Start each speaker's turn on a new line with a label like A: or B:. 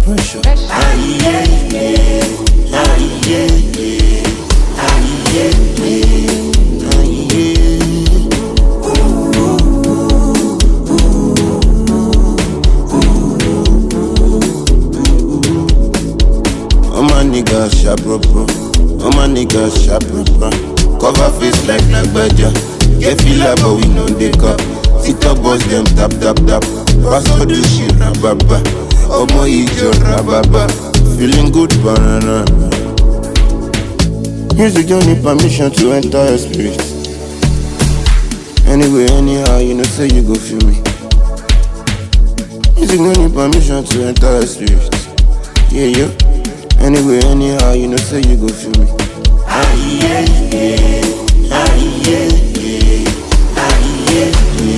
A: pressure. Aye, yeah, yeah. Aye, yeah, yeah. Aye, yeah, yeah. Aye, yeah. All my niggas sharp proper. All my niggas sharp proper. Cover face like Badger. Get feel like but we know they cup. TikTok boys them tap tap tap. Pastor do shit rababa. Omo ijo rababa. Feeling good banana. Music don't need permission to enter your spirit. Anyway, anyhow, you know say you go feel me. Music don't need permission to enter your spirit. Yeah, yeah. Anyway, anyhow, you know say you go feel me. Aye, yeah, yeah. Aye, yeah, yeah. Aye, yeah.